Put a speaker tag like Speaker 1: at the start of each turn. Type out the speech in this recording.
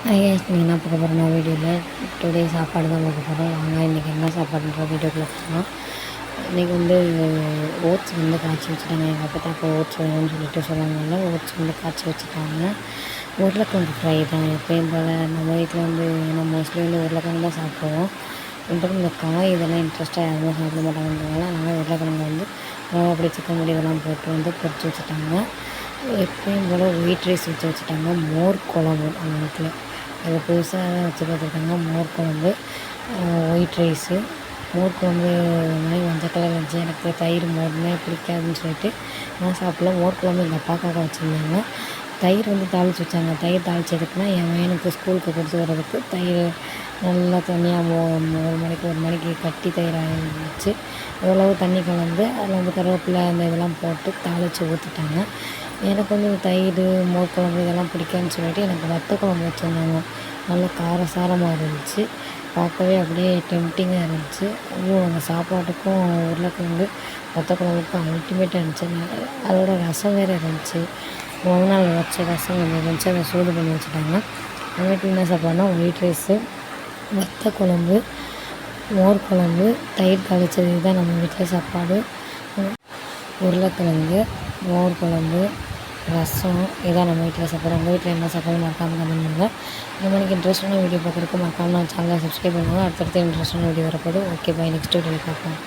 Speaker 1: நீங்கள் என்ன பார்க்க போகிறோம்னா வீடியோவில் டுடே சாப்பாடு தான் பார்க்க போகிறோம். வாங்க இன்றைக்கி என்ன சாப்பாடுன்ற வீடியோக்குள்ளே போகலாம். இன்றைக்கி ஓட்ஸ் காய்ச்சி வச்சுட்டாங்க. எங்கள் அப்பா ஓட்ஸ் வேணும்னு சொல்லிட்டு சொன்னாங்க. ஓட்ஸ் காய்ச்சி வச்சுட்டாங்க. உருளைக்கிழங்கு ஃப்ரை தான் எப்பயும் போல். நம்ம வீட்டில் நம்ம மோஸ்ட்லி உருளைக்கிழங்கு தான் சாப்பிடுவோம். இந்த காய் இதெல்லாம் இன்ட்ரெஸ்ட்டாக யாருமே சாப்பிட மாட்டாங்கன்றதுனால அதனால் உருளைக்கிழங்கு அப்படி சிக்கன் முடி இதெல்லாம் போட்டு பொரிச்சு வச்சுட்டாங்க. எப்பயும் போல் ஒயிட் ரைஸ் வச்சுட்டாங்க. மோர் குழம்பு அந்த வீட்டில் அது புதுசாக வச்சு பார்த்துருக்காங்க. மோர் குழம்பு, ஒயிட் ரைஸு. மோர் குழம்பு மாதிரி மஞ்சள் கலர் இருந்துச்சு. எனக்கு தயிர் மோர்னே பிடிக்காதுன்னு சொல்லிட்டு நான் சாப்பிடல. மோர் குழம்பு எங்கள் அப்பாக்காக வச்சுருந்தாங்க. தயிர் தாளித்து வச்சாங்க. தயிர் தாளித்து எதுக்குன்னா என் பையனுக்கு ஸ்கூலுக்கு கொடுத்து வர்றதுக்கு தயிர் நல்லா தனியாக ஒரு மணிக்கு கட்டி தயிர் வச்சு எவ்வளவு தண்ணி கலந்து அதில் கருவேப்பிலை அந்த இதெல்லாம் போட்டு தாளித்து ஊற்றிட்டாங்க. எனக்கு தயிர் மோர் குழம்பு இதெல்லாம் பிடிக்காதுன்னு சொல்லிட்டு எனக்கு வத்த குழம்பு வச்சுருந்தாங்க. நல்லா காரசாரமாக இருந்துச்சு. பார்க்கவே அப்படியே டெம்டிங்காக இருந்துச்சு. அந்த சாப்பாட்டுக்கும் உருளைக்கிழங்கு வத்த குழம்புக்கும் அல்டிமேட்டாக இருந்துச்சு. அதோட ரசம் வேறு இருந்துச்சு. நாள் வச்ச ரசம் இருந்துச்சு. அதை சூடு பண்ணி வச்சுட்டாங்க. அதுக்கு என்ன சாப்பாடுனா ஒயிட் ரைஸு, வத்த குழம்பு, மோர் குழம்பு, தயிர் தாளித்தது தான் நம்ம வீட்டில் சாப்பாடு. உருளைக்கிழங்கு, மோர் குழம்பு, ரசம் இதான் நம்ம வீட்டில் சாப்பாடு. உங்கள் வீட்டில் என்ன சாப்பாடு மறக்காமல் கமெண்ட் பண்ணுங்கள். இந்த மாதிரி இன்ட்ரெஸ்டான வீடியோ பார்க்குறதுக்கு மறக்காமல் நான் சேனலை சப்ஸ்கிரைப் பண்ணுங்கள். அடுத்தடுத்து இன்ட்ரெஸ்டான வீடியோ வரப்போது. ஓகே, பாய். நெக்ஸ்ட் வீடியோவில் பார்ப்போம்.